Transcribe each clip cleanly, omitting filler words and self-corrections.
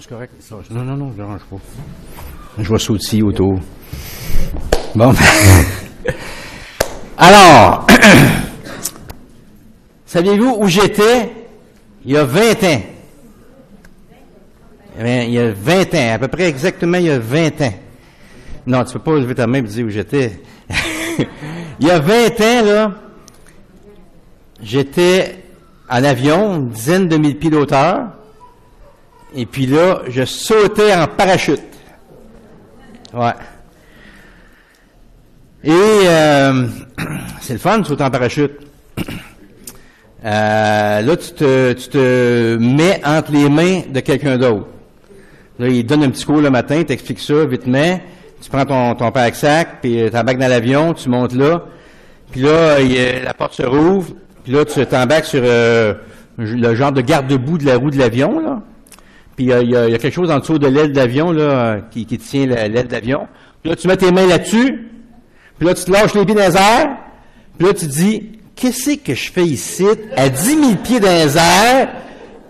C'est correct. Non, je dérange pas. Je vais sauter autour. Bon. Alors, saviez-vous où j'étais il y a 20 ans? Il y a 20 ans, à peu près exactement il y a 20 ans. Non, tu peux pas lever ta main et dire où j'étais. Il y a 20 ans, là, j'étais en avion, une dizaine de mille pieds d'auteur, et puis là, je sautais en parachute. Ouais. Et c'est le fun de sauter en parachute. Là, tu te mets entre les mains de quelqu'un d'autre. Là, il te donne un petit cours le matin, t'explique ça vitement. Tu prends ton pack-sac, puis t'embarques dans l'avion, tu montes là. Puis là, la porte se rouvre, puis là, tu t'embarques sur le genre de garde-boue de la roue de l'avion, là. Puis il y a quelque chose en dessous de l'aile d'avion, là, qui tient l'aile d'avion. Puis là, tu mets tes mains là-dessus, puis là, tu te lâches les pieds dans les airs, puis là, tu te dis, qu'est-ce que je fais ici, à 10 000 pieds dans les airs,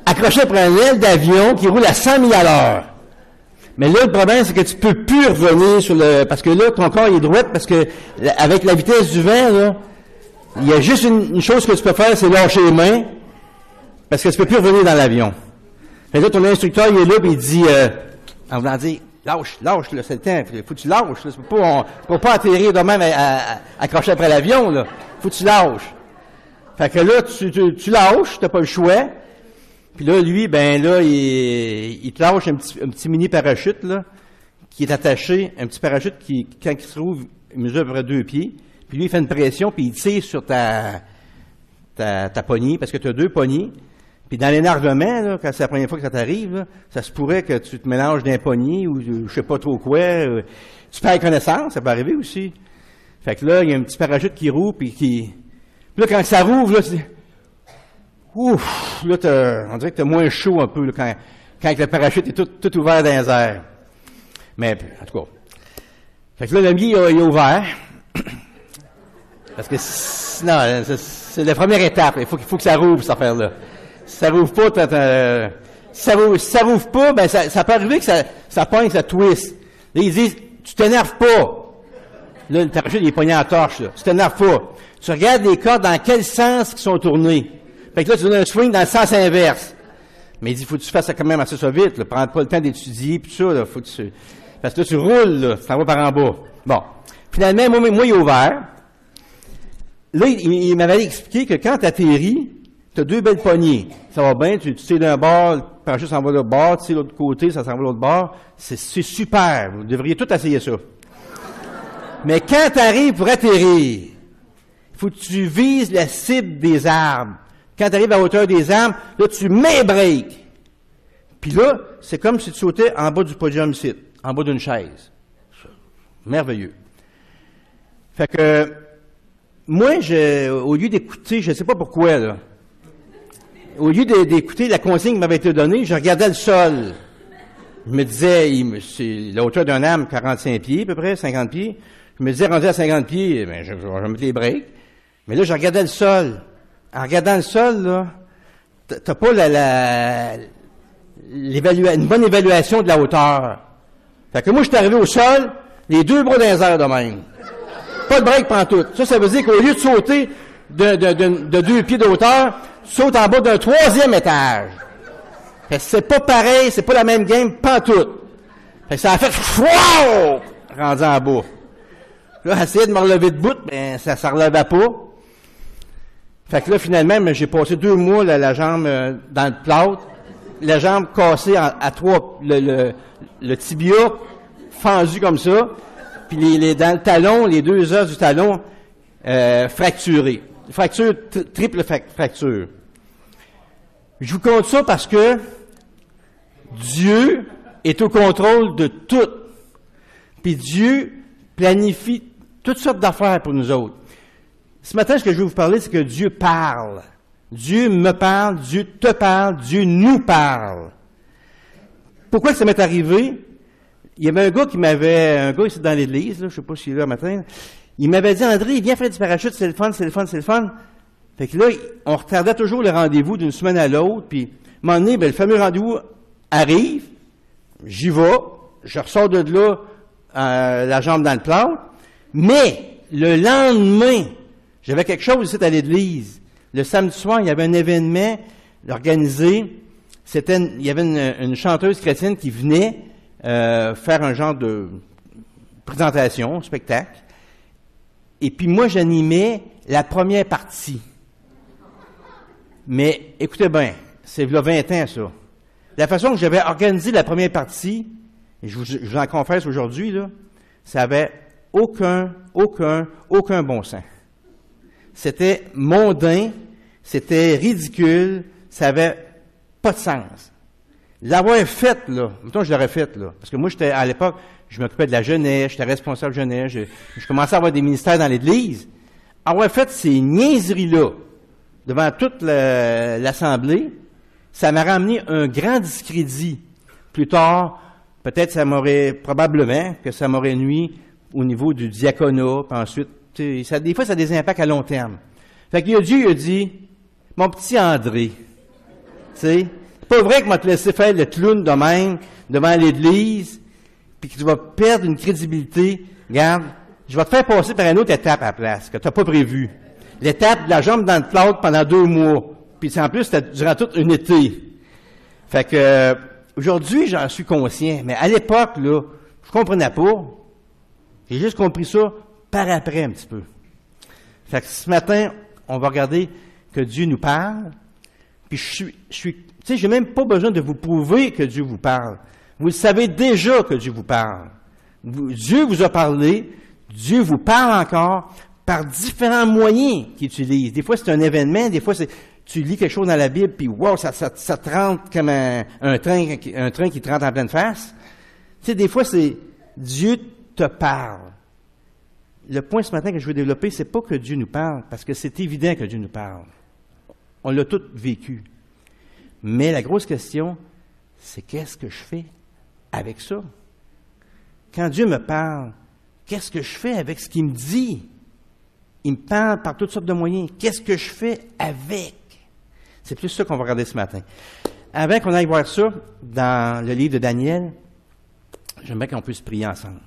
accroché après une aile d'avion qui roule à 100 000 à l'heure? Mais là, le problème, c'est que tu peux plus revenir sur parce que là, ton corps est droit, parce que, avec la vitesse du vent, là, il y a juste une chose que tu peux faire, c'est lâcher les mains, parce que tu peux plus revenir dans l'avion. Fait que là, ton instructeur, il est là, puis il dit, en voulant dire, lâche, là, c'est le temps, faut que tu lâches, là, tu peux pas atterrir de même accroché après l'avion, là. Faut que tu lâches. Fait que là, tu lâches, t'as pas le choix. Puis là, lui, ben là, il te lâche un petit mini parachute, là, qui est attaché, un petit parachute qui, quand il se trouve, il mesure à peu près 2 pieds. Puis lui, il fait une pression, puis il tire sur ta poignée, parce que tu as 2 poignées. Puis dans l'énervement, là, quand c'est la première fois que ça t'arrive, là, ça se pourrait que tu te mélanges d'un poignet ou je sais pas trop quoi. Tu perds connaissance, ça peut arriver aussi. Fait que là, il y a un petit parachute qui roule, puis là, quand ça rouvre, là, ouf, là, on dirait que t'as moins chaud un peu, là, quand le parachute est tout ouvert dans les airs. Mais, en tout cas. Fait que là, le mien, il est ouvert. Parce que, sinon, c'est la première étape. Il faut que ça rouvre, cette affaire-là. Si ça rouvre pas, si ça rouvre pas, ben, ça peut arriver que ça pogne, ça twist. Là, ils disent, tu t'énerves pas. Là, le parachute, il est pogné en torche, là. Tu t'énerves pas. Tu regardes les cordes dans quel sens ils sont tournés. Fait que là, tu donnes un swing dans le sens inverse. Mais il dit, faut que tu fasses ça quand même assez ça vite, là. Prends pas le temps d'étudier, pis ça, là. Parce que là, tu roules, là. Tu t'en vas par en bas. Bon. Finalement, moi, il est ouvert. Là, il m'avait expliqué que quand t'atterris, t'as 2 belles poignées. Ça va bien, tu tires d'un bord, le parachute s'en va de l'autre bord, tu tires de l'autre côté, ça s'en va de l'autre bord. C'est super. Vous devriez tout essayer ça. Mais quand t'arrives pour atterrir, il faut que tu vises la cible des arbres. Quand tu arrives à hauteur des arbres, là, tu mets break. Puis là, c'est comme si tu sautais en bas du podium ici, en bas d'une chaise. Merveilleux. Fait que, moi, au lieu d'écouter, je ne sais pas pourquoi, là, au lieu d'écouter la consigne qui m'avait été donnée, je regardais le sol. Je me disais, c'est la hauteur d'un arbre, 45 pieds à peu près, 50 pieds. Je me disais, rendu à 50 pieds, ben, je vais mettre les breaks. Mais là, je regardais le sol. En regardant le sol, là, t'as pas une bonne évaluation de la hauteur. Fait que moi, je suis arrivé au sol, les 2 bras dans les airs de même. Pas de break pantoute. Ça veut dire qu'au lieu de sauter de 2 pieds de hauteur, tu sautes en bas d'un 3e étage. Fait que c'est pas pareil, c'est pas la même game pantoute. Fait que ça a fait wow! Rendu en bas. Là, essayer de me relever de bout, ben, ça relevait pas. Fait que là, finalement, j'ai passé 2 mois, la jambe, dans le plâtre, la jambe cassée à 3, le tibia fendu comme ça, puis dans le talon, les 2 os du talon, fracturés. Fracture, triple fracture. Je vous compte ça parce que Dieu est au contrôle de tout. Puis Dieu planifie toutes sortes d'affaires pour nous autres. Ce matin, ce que je vais vous parler, c'est que Dieu parle. Dieu me parle, Dieu te parle, Dieu nous parle. Pourquoi ça m'est arrivé? Il y avait un gars ici dans l'église, là, je sais pas s'il est là le matin, il m'avait dit, André, viens faire du parachute, c'est le fun. Fait que là, on retardait toujours le rendez-vous d'une semaine à l'autre, puis, à un moment donné, ben, le fameux rendez-vous arrive, j'y vais, je ressors de là, la jambe dans le plâtre, mais le lendemain, j'avais quelque chose ici à l'église. Le samedi soir, il y avait un événement organisé. Il y avait une chanteuse chrétienne qui venait faire un genre de présentation, spectacle. Et puis moi, j'animais la première partie. Mais écoutez bien, c'est il y a 20 ans, ça. La façon que j'avais organisé la première partie, et je vous en confesse aujourd'hui, là, ça avait aucun bon sens. C'était mondain, c'était ridicule, ça avait pas de sens. L'avoir fait, là, mettons, je l'aurais fait, là, parce que moi, à l'époque, je m'occupais de la jeunesse, j'étais responsable jeunesse, je commençais à avoir des ministères dans l'Église. Avoir fait ces niaiseries-là, devant toute l'Assemblée, ça m'a ramené un grand discrédit. Plus tard, peut-être probablement que ça m'aurait nuit au niveau du diaconat, puis ensuite, des fois, ça a des impacts à long terme. Fait que Dieu, il a dit, mon petit André, tu sais, c'est pas vrai que moi te laisser faire le clown de même, devant l'Église, puis que tu vas perdre une crédibilité. Regarde, je vais te faire passer par une autre étape à la place, que tu n'as pas prévue. L'étape de la jambe dans le plâtre pendant 2 mois. Puis en plus, c'était durant toute une été. Fait que, aujourd'hui, j'en suis conscient. Mais à l'époque, là, je comprenais pas. J'ai juste compris ça par après un petit peu. Fait que ce matin, on va regarder que Dieu nous parle. Puis tu sais, j'ai même pas besoin de vous prouver que Dieu vous parle. Vous le savez déjà que Dieu vous parle. Dieu vous a parlé. Dieu vous parle encore par différents moyens qu'il utilise. Des fois, c'est un événement. Des fois, tu lis quelque chose dans la Bible, puis wow, ça te rentre comme un train qui te rentre en pleine face. Tu sais, des fois, c'est Dieu te parle. Le point ce matin que je veux développer, c'est pas que Dieu nous parle, parce que c'est évident que Dieu nous parle. On l'a tous vécu. Mais la grosse question, c'est qu'est-ce que je fais avec ça? Quand Dieu me parle, qu'est-ce que je fais avec ce qu'il me dit? Il me parle par toutes sortes de moyens. Qu'est-ce que je fais avec? C'est plus ça qu'on va regarder ce matin. Avant qu'on aille voir ça, dans le livre de Daniel, j'aimerais qu'on puisse prier ensemble.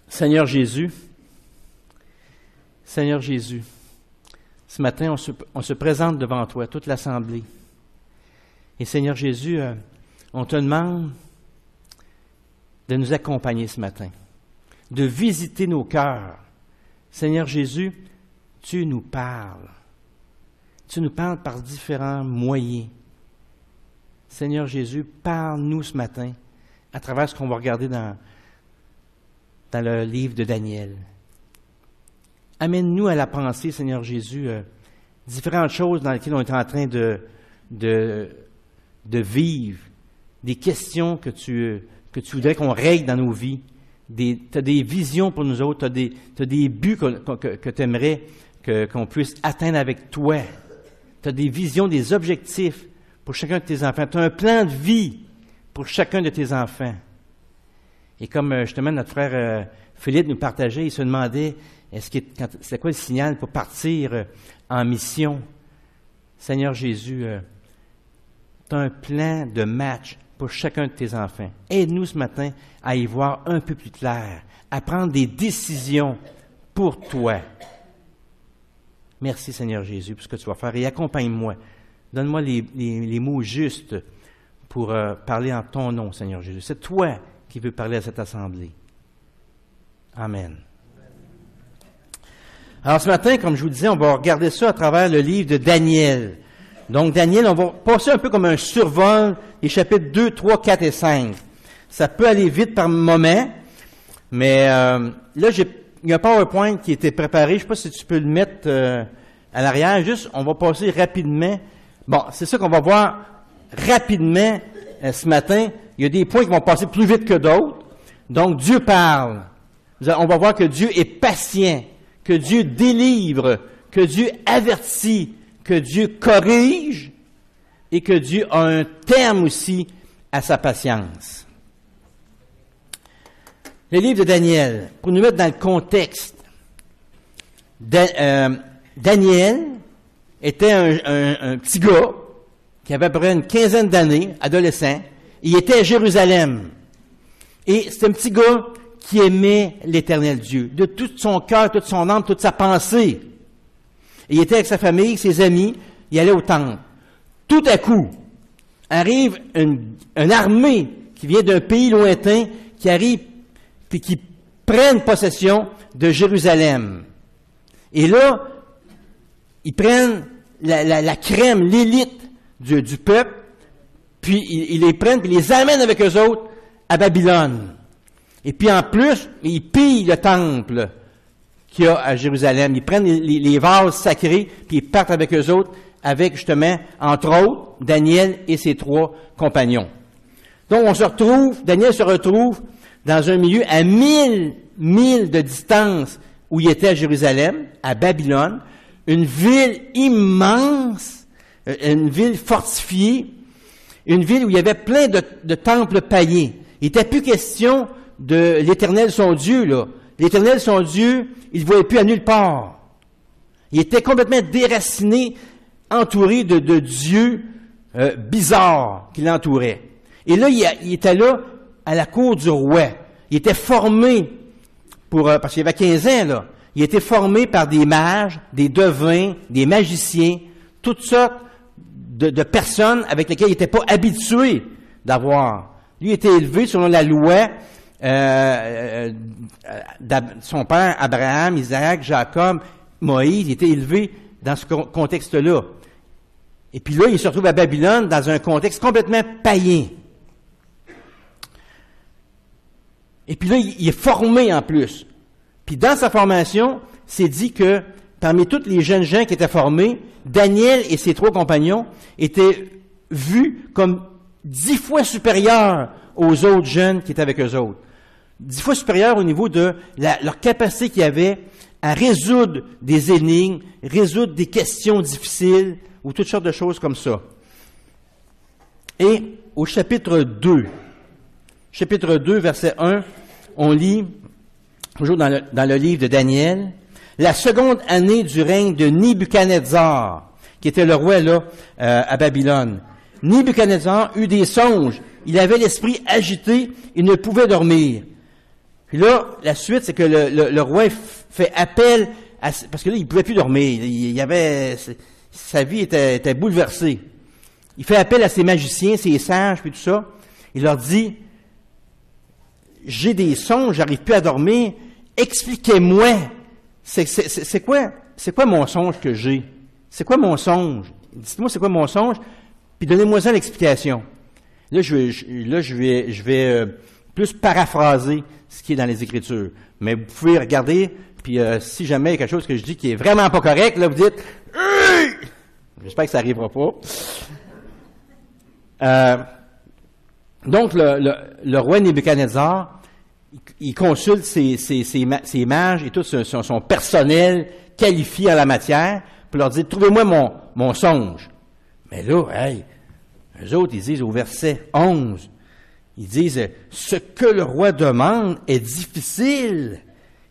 Seigneur Jésus, ce matin, on se présente devant toi, toute l'Assemblée. Et Seigneur Jésus, on te demande de nous accompagner ce matin, de visiter nos cœurs. Seigneur Jésus, tu nous parles. Tu nous parles par différents moyens. Seigneur Jésus, parle-nous ce matin à travers ce qu'on va regarder dans le livre de Daniel. Amène-nous à la pensée, Seigneur Jésus, différentes choses dans lesquelles on est en train de vivre, des questions que tu voudrais qu'on règle dans nos vies. Tu as des visions pour nous autres, tu as des buts que tu aimerais qu'on puisse atteindre avec toi. Tu as des visions, des objectifs pour chacun de tes enfants. Tu as un plan de vie pour chacun de tes enfants. Et comme justement notre frère Philippe nous partageait, il se demandait, c'est quoi le signal pour partir en mission? Seigneur Jésus, tu as un plan de match pour chacun de tes enfants. Aide-nous ce matin à y voir un peu plus clair, à prendre des décisions pour toi. Merci Seigneur Jésus pour ce que tu vas faire et accompagne-moi. Donne-moi les mots justes pour parler en ton nom, Seigneur Jésus. C'est toi qui veux parler à cette assemblée. Amen. Alors ce matin, comme je vous disais, on va regarder ça à travers le livre de Daniel. Donc Daniel, on va passer un peu comme un survol des chapitres 2, 3, 4 et 5. Ça peut aller vite par moment, mais là, il y a un PowerPoint qui a été préparé. Je ne sais pas si tu peux le mettre à l'arrière. Juste, on va passer rapidement. Bon, c'est ça qu'on va voir rapidement ce matin. Il y a des points qui vont passer plus vite que d'autres. Donc, Dieu parle. On va voir que Dieu est patient, que Dieu délivre, que Dieu avertit, que Dieu corrige et que Dieu a un terme aussi à sa patience. Le livre de Daniel, pour nous mettre dans le contexte, Daniel était un petit gars qui avait à peu près une quinzaine d'années, adolescent. Il était à Jérusalem. Et c'était un petit gars qui aimait l'Éternel Dieu, de tout son cœur, toute son âme, toute sa pensée. Et il était avec sa famille, ses amis, il allait au temple. Tout à coup, arrive une armée qui vient d'un pays lointain, qui arrive, puis qui prennent possession de Jérusalem. Et là, ils prennent la crème, l'élite du peuple, puis ils les prennent, puis ils les amènent avec eux autres à Babylone. Et puis en plus, ils pillent le temple qu'il y a à Jérusalem. Ils prennent les vases sacrés, puis ils partent avec eux autres, avec justement, entre autres, Daniel et ses 3 compagnons. Donc Daniel se retrouve dans un milieu à 1000 milles de distance où il était à Jérusalem, à Babylone, une ville immense, une ville fortifiée, une ville où il y avait plein de temples païens. Il n'était plus question de l'Éternel son Dieu, là. L'Éternel son Dieu, il ne voyait plus à nulle part. Il était complètement déraciné, entouré de dieux bizarres qui l'entouraient. Et là, il était là à la cour du roi. Il était formé parce qu'il avait 15 ans, là. Il était formé par des mages, des devins, des magiciens, toutes sortes de personnes avec lesquelles il n'était pas habitué d'avoir. Lui était élevé selon la loi son père Abraham, Isaac, Jacob, Moïse. Il était élevé dans ce contexte-là. Et puis là, il se retrouve à Babylone dans un contexte complètement païen. Et puis là, il est formé en plus. Puis dans sa formation, c'est dit que parmi tous les jeunes gens qui étaient formés, Daniel et ses 3 compagnons étaient vus comme 10 fois supérieurs aux autres jeunes qui étaient avec eux autres. 10 fois supérieurs au niveau de leur capacité qu'ils avaient à résoudre des énigmes, résoudre des questions difficiles ou toutes sortes de choses comme ça. Et au chapitre 2, verset 1, on lit, toujours dans le livre de Daniel, la seconde année du règne de Nebuchadnezzar, qui était le roi là à Babylone. Nebuchadnezzar eut des songes. Il avait l'esprit agité, il ne pouvait dormir. Puis là, la suite, c'est que le roi fait appel parce que là, il ne pouvait plus dormir. Sa vie était bouleversée. Il fait appel à ses magiciens, ses sages, puis tout ça. Il leur dit, j'ai des songes, j'arrive plus à dormir. Expliquez-moi. C'est quoi mon songe que j'ai? C'est quoi mon songe? Dites-moi c'est quoi mon songe, puis donnez-moi-en l'explication. Là, je vais plus paraphraser ce qui est dans les Écritures. Mais vous pouvez regarder, puis si jamais il y a quelque chose que je dis qui est vraiment pas correct, là, vous dites « J'espère que ça n'arrivera pas. » Donc, le roi Nebuchadnezzar, il consulte ses mages et tout son personnel qualifié en la matière pour leur dire « Trouvez-moi mon songe. » Mais là, eux autres, ils disent au verset 11, ils disent « Ce que le roi demande est difficile.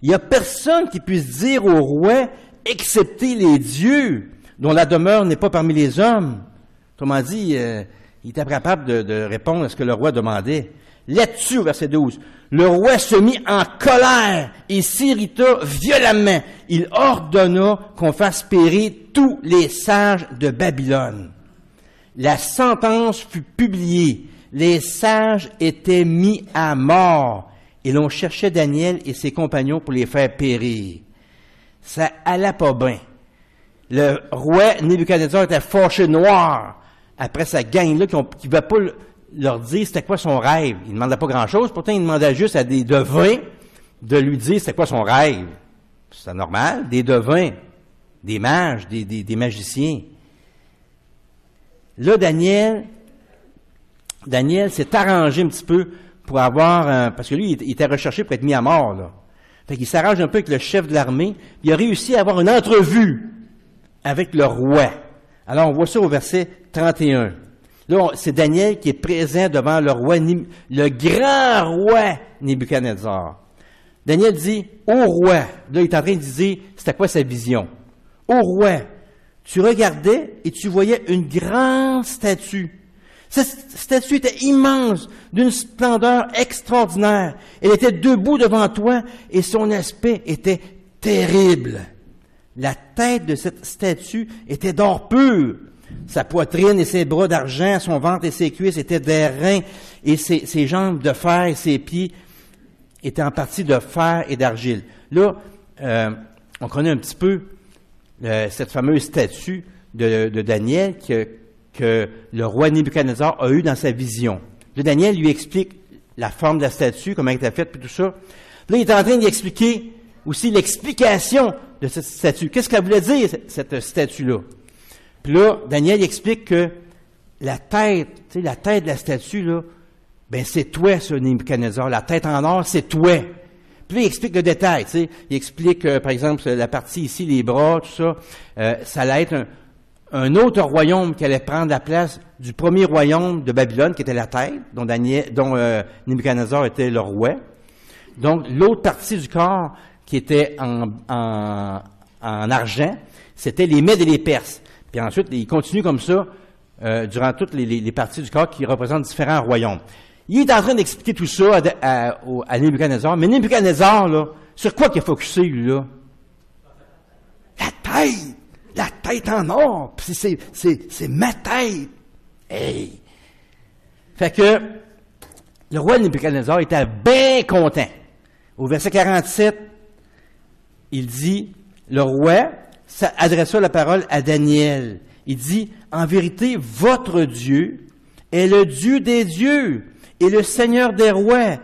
Il n'y a personne qui puisse dire au roi, excepté les dieux, dont la demeure n'est pas parmi les hommes. » Autrement dit, il était capable de répondre à ce que le roi demandait. Là-dessus, au verset 12, le roi se mit en colère et s'irrita violemment. Il ordonna qu'on fasse périr tous les sages de Babylone. La sentence fut publiée. Les sages étaient mis à mort et l'on cherchait Daniel et ses compagnons pour les faire périr. Ça allait pas bien. Le roi Nebuchadnezzar était fâché noir après sa gang-là qui ne va pas leur dire c'était quoi son rêve. Il ne demandait pas grand-chose, pourtant il demandait juste à des devins de lui dire c'était quoi son rêve. C'est normal, des devins, des mages, des magiciens. Là, Daniel s'est arrangé un petit peu pour avoir, parce que lui, il était recherché pour être mis à mort, là. Fait qu'il s'arrange un peu avec le chef de l'armée, puis il a réussi à avoir une entrevue avec le roi. Alors, on voit ça au verset 31. Là, c'est Daniel qui est présent devant le roi, le grand roi Nebuchadnezzar. Daniel dit, « Ô roi », là, il est en train de dire, c'était quoi sa vision? « Ô roi, tu regardais et tu voyais une grande statue. Cette statue était immense, d'une splendeur extraordinaire. Elle était debout devant toi et son aspect était terrible. La tête de cette statue était d'or pur. Sa poitrine et ses bras d'argent, son ventre et ses cuisses étaient d'airain et ses jambes de fer et ses pieds étaient en partie de fer et d'argile. Là, on connaît un petit peu cette fameuse statue de Daniel que le roi Nebuchadnezzar a eu dans sa vision. Là, Daniel lui explique la forme de la statue, comment elle était faite, puis tout ça. Là, il est en train d'y expliquer aussi l'explication de cette statue. Qu'est-ce qu'elle voulait dire, cette statue-là? Puis là, Daniel explique que la tête, tu sais, la tête de la statue, là, ben c'est toi, ça, Nebuchadnezzar. La tête en or, c'est toi. Puis là, il explique le détail, tu sais. Il explique, par exemple, la partie ici, les bras, tout ça, ça allait être un autre royaume qui allait prendre la place du premier royaume de Babylone, qui était la tête, dont Nebuchadnezzar était le roi. Donc, l'autre partie du corps qui était en argent, c'était les Mèdes et les Perses. Puis ensuite, il continue comme ça durant toutes les parties du corps qui représentent différents royaumes. Il est en train d'expliquer tout ça à Nebuchadnezzar, mais Nebuchadnezzar, là, sur quoi qu'il a focusé, lui, là? La tête! La tête en or! Puis c'est ma tête! Hey! Fait que, le roi Nebuchadnezzar était bien content. Au verset 47, il dit, le roi adressa la parole à Daniel. Il dit, en vérité, votre Dieu est le Dieu des dieux et le Seigneur des rois.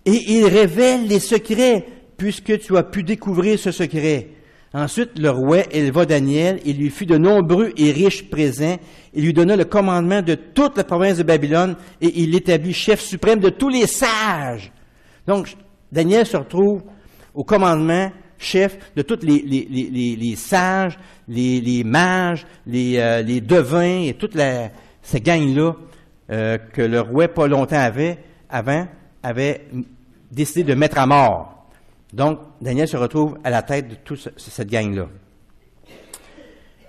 Et il révèle les secrets, puisque tu as pu découvrir ce secret. Ensuite, le roi éleva Daniel et lui fit de nombreux et riches présents. Il lui donna le commandement de toute la province de Babylone et il l'établit chef suprême de tous les sages. Donc, Daniel se retrouve au commandement chef de tous les sages, les mages, les devins et toute cette gang-là que le roi, pas longtemps avait décidé de mettre à mort. Donc, Daniel se retrouve à la tête de toute cette gang-là.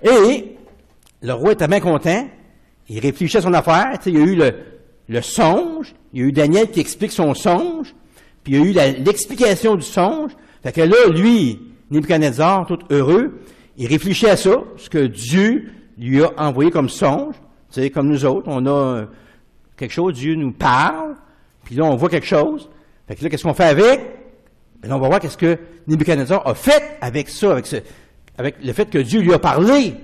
Et le roi était bien content. Il réfléchit à son affaire. Tu sais, il y a eu le songe. Il y a eu Daniel qui explique son songe. Puis il y a eu l'explication du songe. Fait que là, lui, Nebuchadnezzar, tout heureux, il réfléchit à ça, ce que Dieu lui a envoyé comme songe. Tu sais, comme nous autres, on a quelque chose, Dieu nous parle. Puis là, on voit quelque chose. Fait que là, qu'est-ce qu'on fait avec? Ben là, on va voir qu'est-ce que Nebuchadnezzar a fait avec ça, avec le fait que Dieu lui a parlé.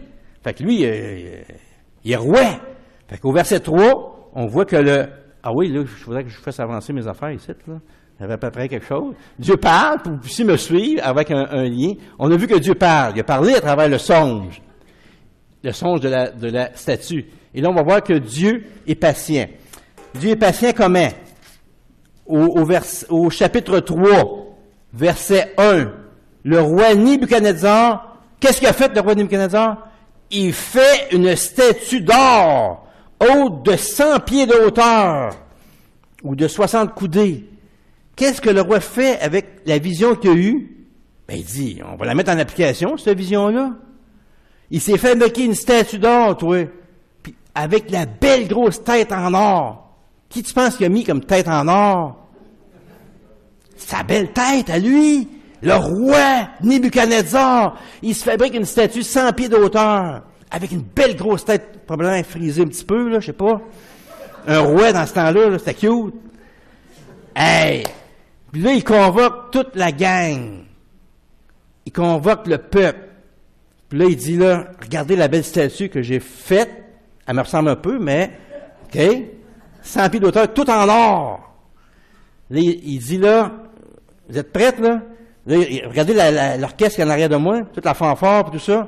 Fait que lui, il est roi. Fait qu'au verset 3, on voit que ah oui, là, je voudrais que je fasse avancer mes affaires ici, là. J'avais à peu près quelque chose. Dieu parle, pour que vous puissiez me suivre avec un lien. On a vu que Dieu parle. Il a parlé à travers le songe de la statue. Et là, on va voir que Dieu est patient. Dieu est patient comment? Au chapitre 3, verset 1, le roi Nebuchadnezzar, qu'est-ce qu'il a fait, le roi Nebuchadnezzar? Il fait une statue d'or, haute de 100 pieds de hauteur, ou de 60 coudées. Qu'est-ce que le roi fait avec la vision qu'il a eue? Ben, il dit, on va la mettre en application, cette vision-là. Il s'est fabriqué une statue d'or, toi, puis avec la belle grosse tête en or. Qui tu penses qu'il a mis comme tête en or? Sa belle tête à lui, le roi Nebuchadnezzar, il se fabrique une statue 100 pieds de hauteur, avec une belle grosse tête, probablement frisée un petit peu, là, je sais pas. Un roi dans ce temps-là, là, c'était cute. Hey! Puis là, il convoque toute la gang. Il convoque le peuple. Puis là, il dit là, regardez la belle statue que j'ai faite. Elle me ressemble un peu, mais, OK? 100 pieds de hauteur, tout en or. Là, il dit là, vous êtes prêtes, là? Là, regardez l'orchestre qui est en arrière de moi, toute la fanfare et tout ça.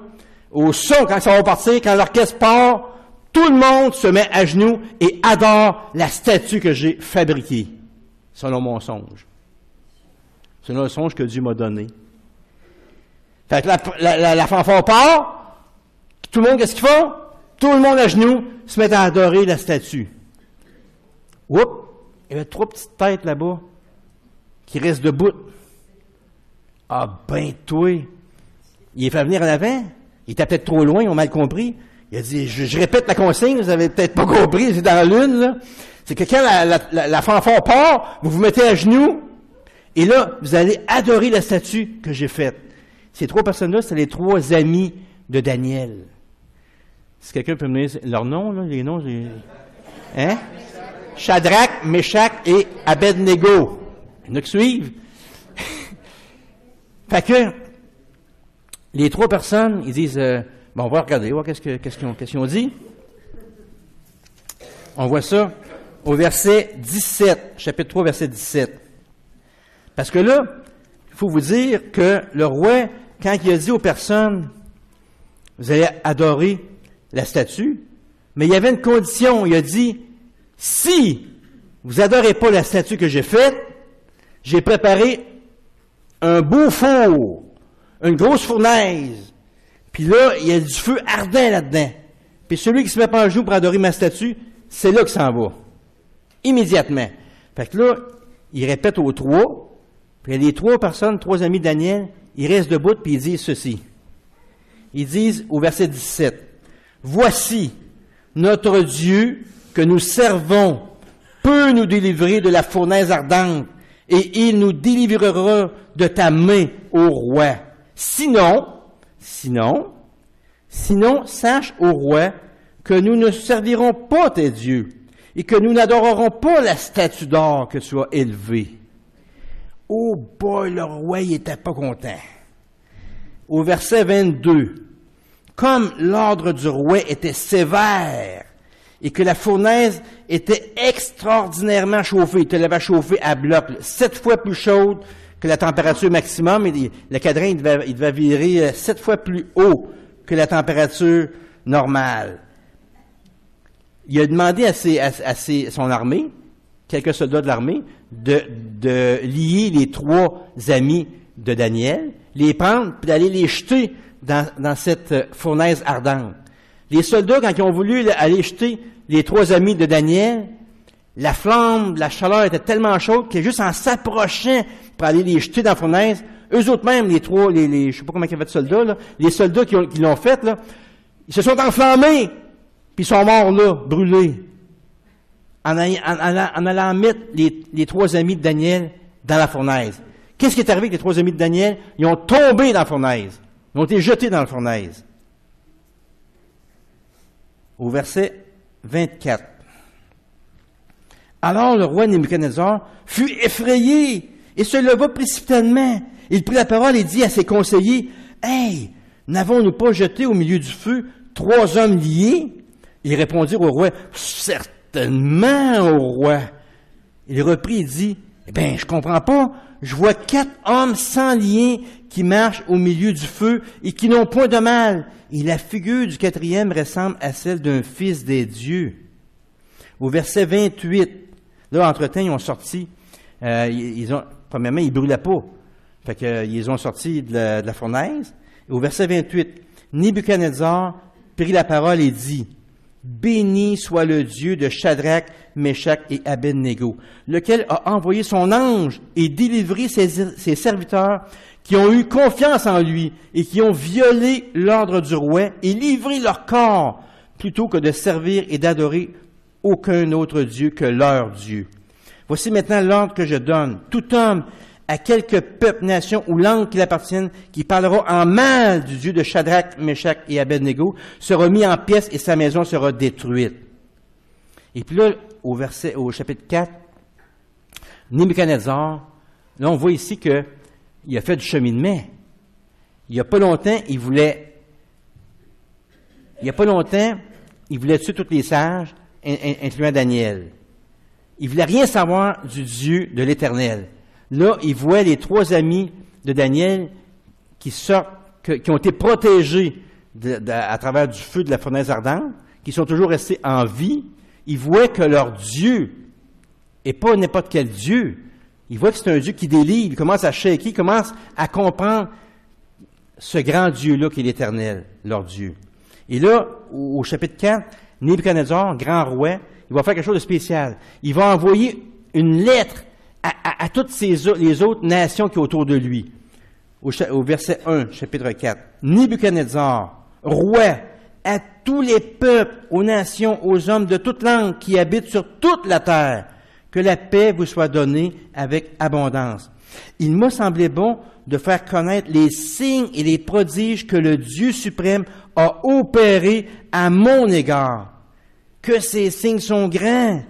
Au son, quand ça va partir, quand l'orchestre part, tout le monde se met à genoux et adore la statue que j'ai fabriquée, selon mon songe. Selon le songe que Dieu m'a donné. Fait que la fanfare part, tout le monde, qu'est-ce qu'ils font? Tout le monde à genoux se met à adorer la statue. Oups! Il y avait 3 petites têtes là-bas qui restent debout. Ah ben toi! Il est fait venir en avant. Il était peut-être trop loin, ils ont mal compris. Il a dit, je répète la consigne, vous avez peut-être pas compris, c'est dans la lune, là. C'est que quand la fanfare part, vous vous mettez à genoux, et là, vous allez adorer la statue que j'ai faite. Ces 3 personnes-là, c'est les 3 amis de Daniel. Si quelqu'un peut me donner leurs noms, là, les noms, hein? Shadrach, Meshach et Abednego. Il y en a qui suivent. Fait que, les 3 personnes, ils disent, bon, on va regarder, on va voir qu'est-ce qu'ils ont dit. On voit ça au verset 17, chapitre 3, verset 17. Parce que là, il faut vous dire que le roi, quand il a dit aux personnes, vous allez adorer la statue, mais il y avait une condition, il a dit, si vous adorez pas la statue que j'ai faite, j'ai préparé un beau four, une grosse fournaise, puis là, il y a du feu ardent là-dedans. Puis celui qui se met pas en joue pour adorer ma statue, c'est là qu'il s'en va. Immédiatement. Fait que là, il répète aux 3, puis les 3 personnes, 3 amis de Daniel, ils restent debout, puis ils disent ceci. Ils disent au verset 17, « Voici, notre Dieu que nous servons peut nous délivrer de la fournaise ardente, et il nous délivrera de ta main, ô roi. Sinon, sache, ô roi, que nous ne servirons pas tes dieux, et que nous n'adorerons pas la statue d'or que tu as élevée. » Oh boy, le roi, il était pas content. Au verset 22, « Comme l'ordre du roi était sévère, et que la fournaise était extraordinairement chauffée, il te l'avait chauffée à bloc, 7 fois plus chaude que la température maximum, et le cadran, il devait virer 7 fois plus haut que la température normale. Il a demandé à son armée, quelques soldats de l'armée, de lier les 3 amis de Daniel, les prendre, puis d'aller les jeter dans cette fournaise ardente. Les soldats, quand ils ont voulu aller jeter les 3 amis de Daniel, la flamme, la chaleur était tellement chaude que juste en s'approchant pour aller les jeter dans la fournaise, eux autres même, les 3, je sais pas comment il y avait de soldats, là, les soldats qui l'ont fait, là, ils se sont enflammés, puis ils sont morts là, brûlés, en allant mettre les 3 amis de Daniel dans la fournaise. Qu'est-ce qui est arrivé avec les 3 amis de Daniel? Ils ont tombé dans la fournaise. Ils ont été jetés dans la fournaise. Au verset 24. Alors le roi Nebuchadnezzar fut effrayé et se leva précipitamment. Il prit la parole et dit à ses conseillers, « Hey, n'avons-nous pas jeté au milieu du feu 3 hommes liés? » Ils répondirent au roi, « Certainement, au roi. » Il reprit et dit, « Eh bien, je comprends pas. Je vois 4 hommes sans lien qui marchent au milieu du feu et qui n'ont point de mal. Et la figure du 4e ressemble à celle d'un fils des dieux. » Au verset 28, là, entre-temps, ils ont sorti, premièrement, ils brûlaient pas. Fait que, ils ont sorti de la fournaise. Et au verset 28, Nebuchadnezzar prit la parole et dit, « Béni soit le Dieu de Shadrach, Meshach et Abednego, lequel a envoyé son ange et délivré ses serviteurs qui ont eu confiance en lui et qui ont violé l'ordre du roi et livré leur corps plutôt que de servir et d'adorer aucun autre Dieu que leur Dieu. Voici maintenant l'ordre que je donne. Tout homme à quelque peuple, nation ou langue qu'il appartienne, qui parlera en mal du Dieu de Shadrach, Meshach et Abednego, sera mis en pièces et sa maison sera détruite. » Et puis là, au chapitre 4, Nebuchadnezzar, là on voit ici qu'il a fait du cheminement. Il n'y a pas longtemps, il voulait tuer tous les sages, incluant Daniel. Il voulait rien savoir du Dieu de l'Éternel. Là, il voit les 3 amis de Daniel qui ont été protégés à travers du feu de la fournaise ardente, qui sont toujours restés en vie. Il voit que leur Dieu n'est pas n'importe quel Dieu. Il voit que c'est un Dieu qui délivre. Il commence à shaker, il commence à comprendre ce grand Dieu-là qui est l'Éternel, leur Dieu. Et là, au chapitre 4, Nebuchadnezzar, grand roi, il va faire quelque chose de spécial. Il va envoyer une lettre à toutes les autres nations qui sont autour de lui. Au verset 1, chapitre 4. Nebuchadnezzar, roi, à tous les peuples, aux nations, aux hommes de toute langue qui habitent sur toute la terre, que la paix vous soit donnée avec abondance. Il m'a semblé bon de faire connaître les signes et les prodiges que le Dieu suprême a opérés à mon égard. Que ces signes sont grands,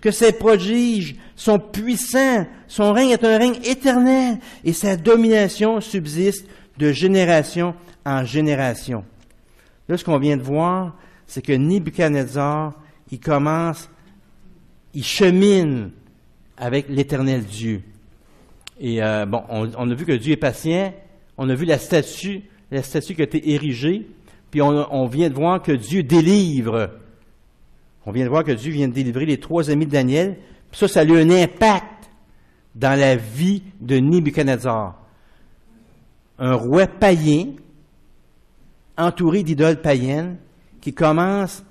que ces prodiges sont puissants, son règne est un règne éternel et sa domination subsiste de génération en génération. Là, ce qu'on vient de voir, c'est que Nebuchadnezzar, il chemine avec l'Éternel Dieu. Et on a vu que Dieu est patient, on a vu la statue qui a été érigée, puis on vient de voir que Dieu délivre. On vient de voir que Dieu vient de délivrer les 3 amis de Daniel. Puis ça a eu un impact dans la vie de Nebuchadnezzar. Un roi païen, entouré d'idoles païennes, qui commence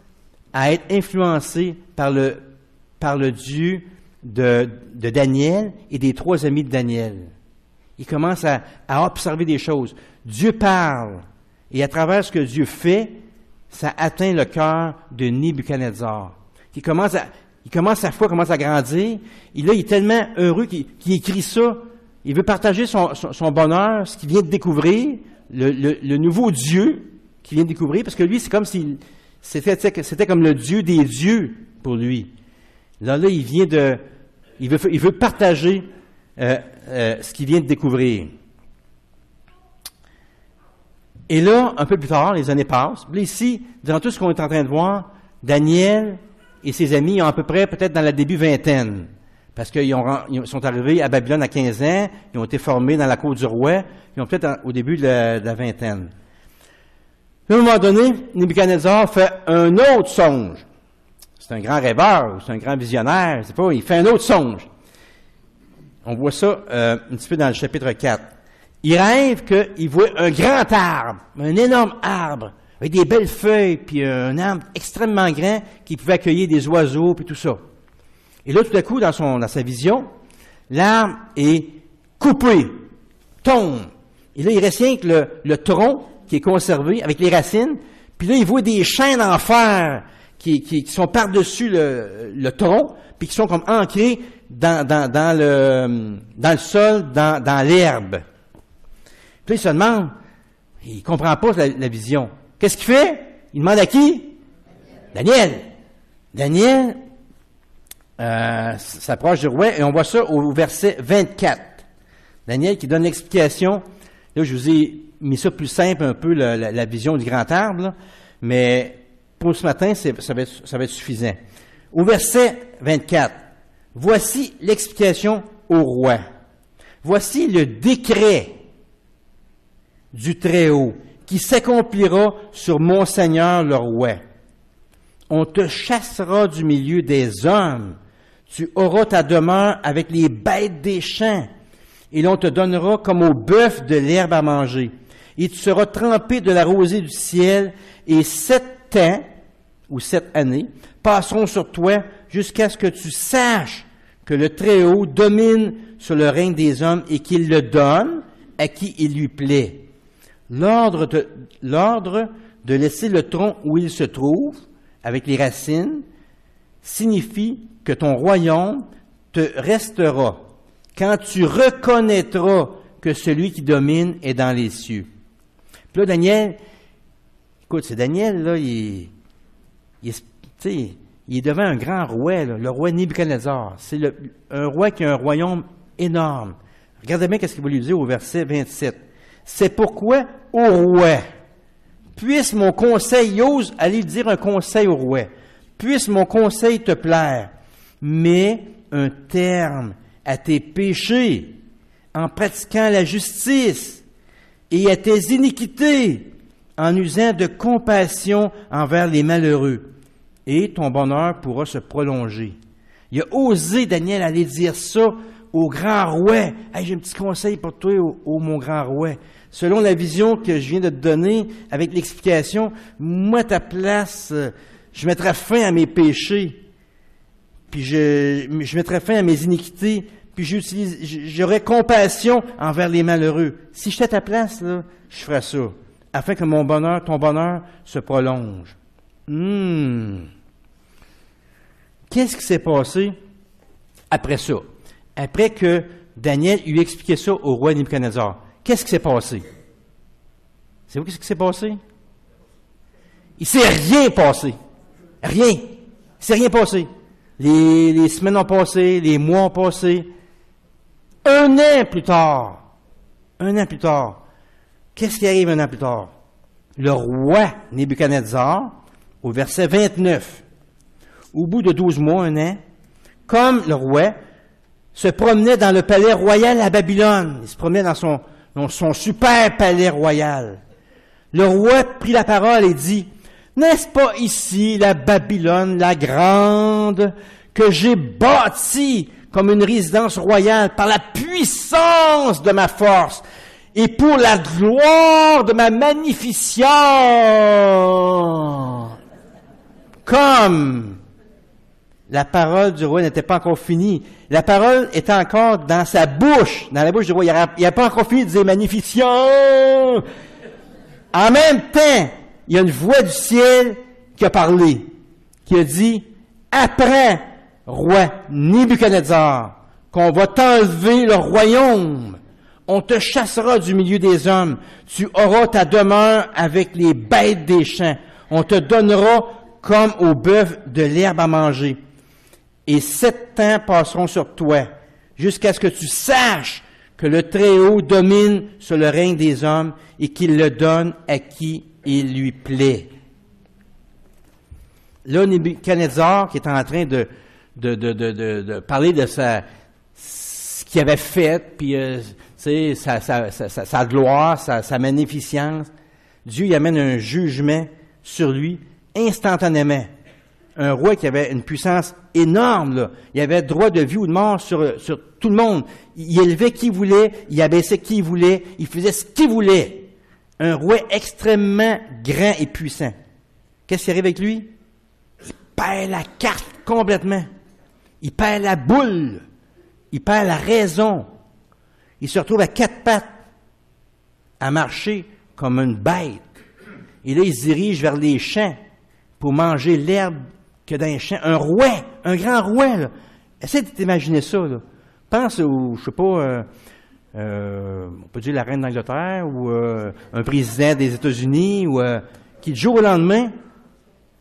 à être influencé par le Dieu de Daniel et des 3 amis de Daniel. Il commence à observer des choses. Dieu parle, et à travers ce que Dieu fait, ça atteint le cœur de Nebuchadnezzar. Sa foi commence à grandir, et là, il est tellement heureux qu'il écrit ça. Il veut partager son bonheur, ce qu'il vient de découvrir, le nouveau Dieu qu'il vient de découvrir, parce que lui, c'est comme si c'était comme le Dieu des dieux pour lui. Là, il veut partager ce qu'il vient de découvrir. Et là, un peu plus tard, les années passent. Là, ici, durant tout ce qu'on est en train de voir, Daniel et ses amis ont à peu près, peut-être dans la début vingtaine, parce qu'ils sont arrivés à Babylone à 15 ans, ils ont été formés dans la cour du roi, ils ont peut-être au début de la vingtaine. À un moment donné, Nebuchadnezzar fait un autre songe. C'est un grand rêveur, c'est un grand visionnaire, je sais pas, il fait un autre songe. On voit ça un petit peu dans le chapitre 4. Il rêve qu'il voit un grand arbre, un énorme arbre, avec des belles feuilles, puis un arbre extrêmement grand qui pouvait accueillir des oiseaux, puis tout ça. Et là, tout à coup, dans sa vision, l'arbre est coupé, tombe. Et là, il reste rien que le tronc qui est conservé avec les racines, puis là, il voit des chaînes en fer qui sont par-dessus le tronc, puis qui sont comme ancrés dans le sol, dans l'herbe. Puis là, il se demande, il comprend pas la vision. Qu'est-ce qu'il fait? Il demande à qui? Daniel. Daniel s'approche du roi, et on voit ça au verset 24. Daniel qui donne l'explication. Là, je vous ai mis ça plus simple un peu, la vision du grand arbre, là, mais pour ce matin, ça va être suffisant. Au verset 24, voici l'explication au roi. Voici le décret du Très-Haut qui s'accomplira sur mon Seigneur le roi. On te chassera du milieu des hommes. Tu auras ta demeure avec les bêtes des champs. Et l'on te donnera comme au bœuf de l'herbe à manger. Et tu seras trempé de la rosée du ciel, et 7 ans, ou 7 années, passeront sur toi jusqu'à ce que tu saches que le Très-Haut domine sur le règne des hommes et qu'il le donne à qui il lui plaît. L'ordre de laisser le tronc où il se trouve, avec les racines, signifie que ton royaume te restera quand tu reconnaîtras que celui qui domine est dans les cieux. Puis là, Daniel, écoute, c'est Daniel, là, il est devant un grand roi, là, le roi Nebuchadnezzar. C'est un roi qui a un royaume énorme. Regardez bien ce qu'il va lui dire au verset 27. C'est pourquoi, ô roi, puisse mon conseil, il ose aller dire un conseil au roi, puisse mon conseil te plaire, mets un terme à tes péchés en pratiquant la justice et à tes iniquités en usant de compassion envers les malheureux, et ton bonheur pourra se prolonger. Il a osé, Daniel, aller dire ça au grand roi. Hey, j'ai un petit conseil pour toi, ô mon grand roi. Selon la vision que je viens de te donner, avec l'explication, moi, à ta place, je mettrai fin à mes péchés, puis je mettrai fin à mes iniquités, puis j'aurai compassion envers les malheureux. Si j'étais à ta place, là, je ferais ça. afin que ton bonheur se prolonge. Qu'est-ce qui s'est passé après ça? Après que Daniel lui expliqué ça au roi Nebuchadnezzar. Qu'est-ce qui s'est passé? C'est vous qu'est-ce qui s'est passé? Il ne s'est rien passé. Rien. Il ne s'est rien passé. Les semaines ont passé, les mois ont passé. Un an plus tard, qu'est-ce qui arrive un an plus tard? Le roi Nebuchadnezzar, au verset 29, au bout de 12 mois, un an, comme le roi se promenait dans le palais royal à Babylone, il se promenait dans son super palais royal. Le roi prit la parole et dit, « N'est-ce pas ici la Babylone, la grande, que j'ai bâtie comme une résidence royale par la puissance de ma force et pour la gloire de ma magnificence. » Comme la parole du roi n'était pas encore finie, la parole était encore dans sa bouche, dans la bouche du roi. Il n'a pas encore fini de dire magnificent. En même temps, il y a une voix du ciel qui a parlé, qui a dit, apprends, roi Nebuchadnezzar, qu'on va t'enlever le royaume. On te chassera du milieu des hommes. Tu auras ta demeure avec les bêtes des champs. On te donnera comme au bœuf de l'herbe à manger. Et 7 ans passeront sur toi, jusqu'à ce que tu saches que le Très-Haut domine sur le règne des hommes et qu'il le donne à qui il lui plaît. Là, Nebuchadnezzar, qui est en train de parler de ce qu'il avait fait, puis sa gloire, sa magnificence, Dieu y amène un jugement sur lui instantanément. Un roi qui avait une puissance énorme, là. Il avait droit de vie ou de mort sur tout le monde. Il élevait qui voulait, il abaissait qui voulait, il faisait ce qu'il voulait. Un roi extrêmement grand et puissant. Qu'est-ce qui arrive avec lui? Il perd la carte complètement. Il perd la boule. Il perd la raison. Il se retrouve à 4 pattes, à marcher comme une bête. Et là, il se dirige vers les champs pour manger l'herbe que dans les champs. Un roi, un grand roi, là. Essaie de t'imaginer ça, là. Pense au, je sais pas, on peut dire la reine d'Angleterre ou un président des États-Unis ou qui, du jour au lendemain,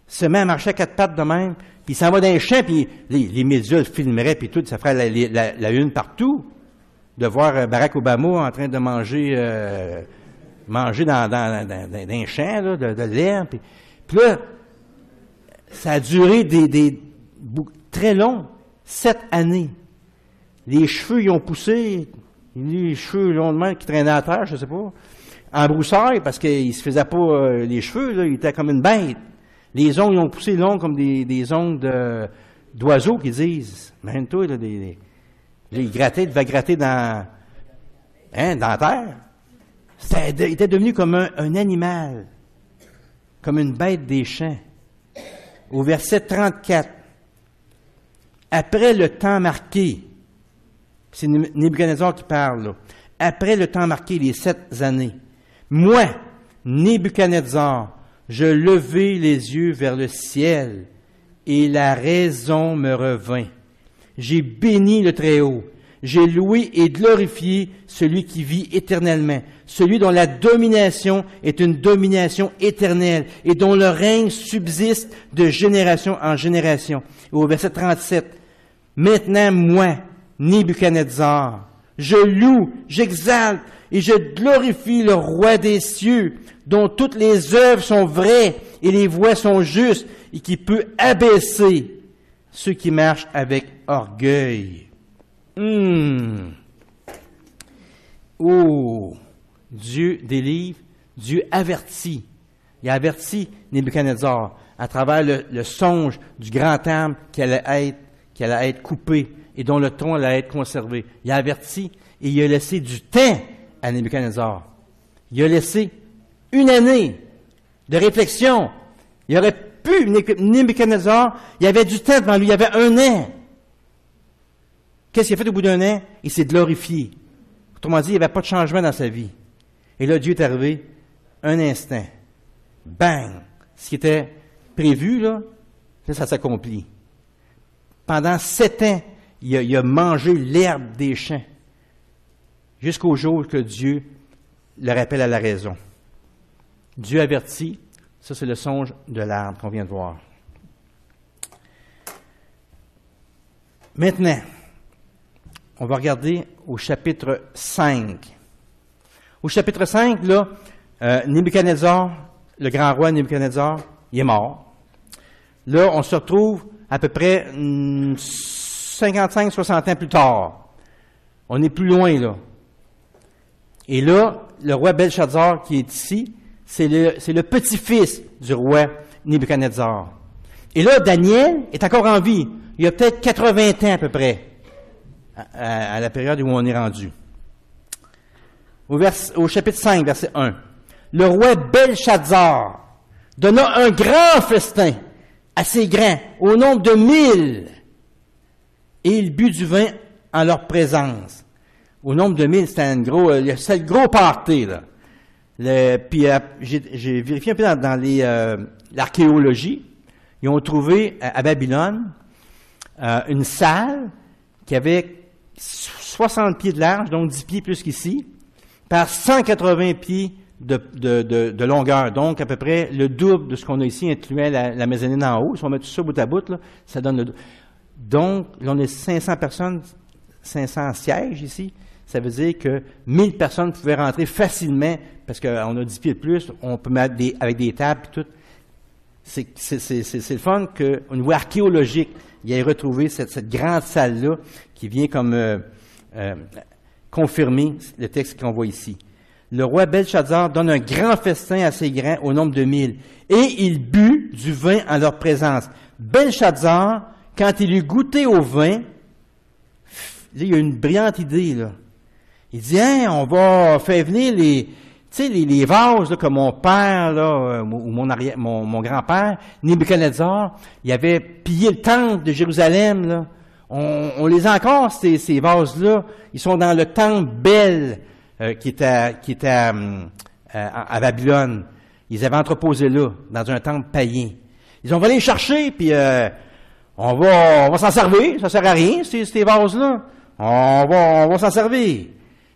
se met à marcher à 4 pattes de même, puis il s'en va dans les champs, puis les médias le filmeraient, puis tout, ça ferait la une partout, de voir Barack Obama en train de manger dans les champs, là, de l'herbe. Puis là, ça a duré très long, 7 années. Les cheveux, ils ont poussé, les cheveux longs de main qui traînaient à terre, je sais pas, en broussaille, parce qu'il se faisait pas les cheveux, là, il était comme une bête. Les ongles, ils ont poussé longs comme des ongles d'oiseaux qui disent, imagine-toi, là, il devait gratter dans la terre. Il était devenu comme un animal, comme une bête des champs. Au verset 34, après le temps marqué, c'est Nebuchadnezzar qui parle, là. Après le temps marqué, les 7 années, moi, Nebuchadnezzar, je levai les yeux vers le ciel, et la raison me revint. J'ai béni le Très-Haut, j'ai loué et glorifié celui qui vit éternellement, celui dont la domination est une domination éternelle et dont le règne subsiste de génération en génération. Et au verset 37, maintenant moi, Nebuchadnezzar, je loue, j'exalte et je glorifie le roi des cieux, dont toutes les œuvres sont vraies et les voies sont justes et qui peut abaisser ceux qui marchent avec orgueil. Oh, Dieu délivre, Dieu avertit. Il a averti Nebuchadnezzar à travers le songe du grand arbre qui allait être coupé et dont le tronc allait être conservé. Il a averti et il a laissé du temps à Nebuchadnezzar. Il a laissé 1 année de réflexion. Il aurait pu, Nebuchadnezzar, il y avait du temps devant lui, il y avait 1 an. Qu'est-ce qu'il a fait au bout d'1 an? Il s'est glorifié. Autrement dit, il n'y avait pas de changement dans sa vie. Et là, Dieu est arrivé. un instant. Bang! Ce qui était prévu, là, ça s'accomplit. Pendant 7 ans, il a mangé l'herbe des champs, jusqu'au jour que Dieu le rappelle à la raison. Dieu avertit, ça c'est le songe de l'arbre qu'on vient de voir. Maintenant, on va regarder au chapitre 5. Au chapitre 5, là, Nebuchadnezzar, le grand roi Nebuchadnezzar, il est mort. Là, on se retrouve à peu près 55-60 ans plus tard. On est plus loin, là. Et là, le roi Belshazzar qui est ici, c'est le petit-fils du roi Nebuchadnezzar. Et là, Daniel est encore en vie. Il a peut-être 80 ans à peu près, à la période où on est rendu. Au chapitre 5, verset 1. Le roi Belshazzar donna un grand festin, assez grand, au nombre de 1000, et il but du vin en leur présence. Au nombre de 1000, c'était le gros party, là. Puis j'ai vérifié un peu dans l'archéologie. Ils ont trouvé à Babylone une salle qui avait 60 pieds de large, donc 10 pieds plus qu'ici, par 180 pieds de longueur, donc à peu près le double de ce qu'on a ici, incluant la mezzanine en haut. Si on met tout ça bout à bout, là, ça donne le double. Donc, là, on est 500 personnes, 500 sièges ici. Ça veut dire que 1000 personnes pouvaient rentrer facilement, parce qu'on a 10 pieds de plus, on peut mettre avec des tables et tout. C'est le fun qu'au niveau archéologique, il ait retrouvé cette grande salle-là qui vient comme confirmer le texte qu'on voit ici. Le roi Belshazzar donne un grand festin assez grand au nombre de 1000, et il but du vin en leur présence. Belshazzar, quand il eut goûté au vin, là, il a une brillante idée, là. Il dit, on va faire venir les vases, là, que mon père, là, ou mon grand-père, Nebuchadnezzar, il avait pillé le temple de Jérusalem, là. On les a encore, ces vases-là. Ils sont dans le temple Bel, qui était à Babylone. Ils avaient entreposé là, dans un temple païen. Ils ont voulu les chercher, puis on va s'en servir. Ça sert à rien, ces vases-là. On va s'en servir.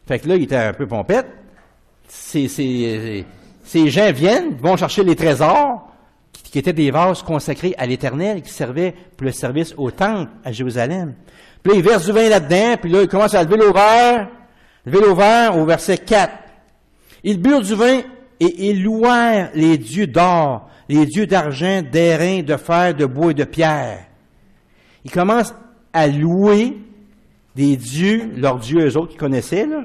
Fait que là, il était un peu pompette. Ces gens viennent, vont chercher les trésors, qui étaient des vases consacrés à l'Éternel, qui servaient pour le service au temple à Jérusalem. Puis là, ils versent du vin là-dedans, puis là, ils commencent à lever l'ovaire au verset 4. Ils burent du vin et ils louèrent les dieux d'or, les dieux d'argent, d'airain, de fer, de bois et de pierre. Ils commencent à louer des dieux, leurs dieux eux autres qu'ils connaissaient, là,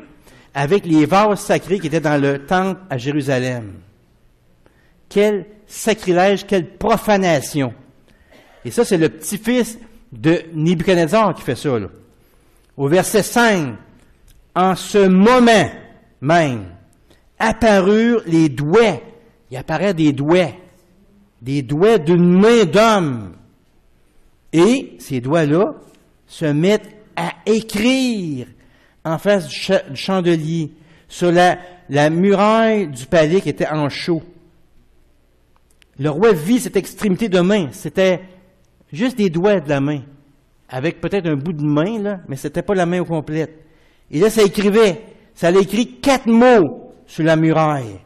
avec les vases sacrés qui étaient dans le temple à Jérusalem. Quel sacrilège, quelle profanation. Et ça, c'est le petit-fils de Nebuchadnezzar qui fait ça, là. Au verset 5, en ce moment même, apparurent les doigts. Il apparaît des doigts d'une main d'homme. Et ces doigts-là se mettent à écrire en face du chandelier, sur la muraille du palais qui était en chaux. Le roi vit cette extrémité de main. C'était juste des doigts de la main, avec peut-être un bout de main, là, mais c'était pas la main au complète. Et là, ça écrivait. Ça allait écrit 4 mots sur la muraille.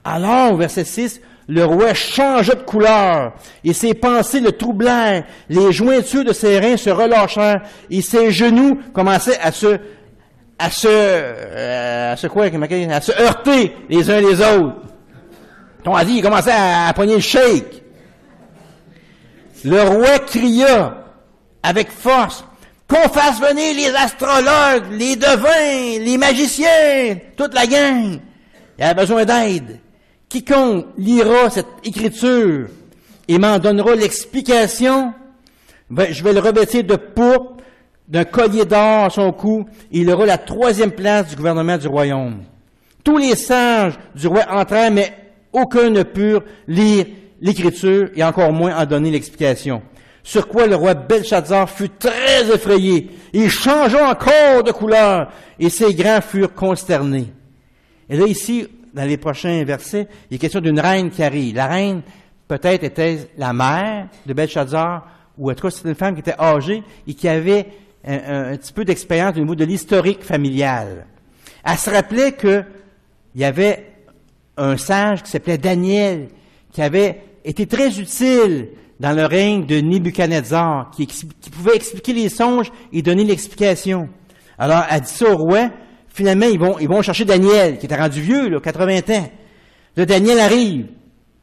Alors, au verset 6, le roi changea de couleur, et ses pensées le troublèrent, les jointures de ses reins se relâchèrent, et ses genoux commençaient à se heurter les uns les autres. Ton avis, il commençait à pogner le shake. Le roi cria avec force, qu'on fasse venir les astrologues, les devins, les magiciens, toute la gang. Il a besoin d'aide. Quiconque lira cette écriture et m'en donnera l'explication, je vais le revêtir de pourpre, d'un collier d'or à son cou, et il aura la 3e place du gouvernement du royaume. Tous les sages du roi entrèrent, mais aucun ne put lire l'écriture, et encore moins en donner l'explication. Sur quoi le roi Belshazzar fut très effrayé. Il changea encore de couleur, et ses grands furent consternés. Et là, ici, dans les prochains versets, il est question d'une reine qui arrive. La reine, peut-être, était la mère de Belshazzar, ou en tout cas, c'est une femme qui était âgée et qui avait un petit peu d'expérience au niveau de l'historique familial. Elle se rappelait qu'il y avait un sage qui s'appelait Daniel, qui avait été très utile dans le règne de Nebuchadnezzar, qui pouvait expliquer les songes et donner l'explication. Alors, elle dit ça au roi. Finalement, ils vont chercher Daniel, qui était rendu vieux, là, 80 ans. Là, Daniel arrive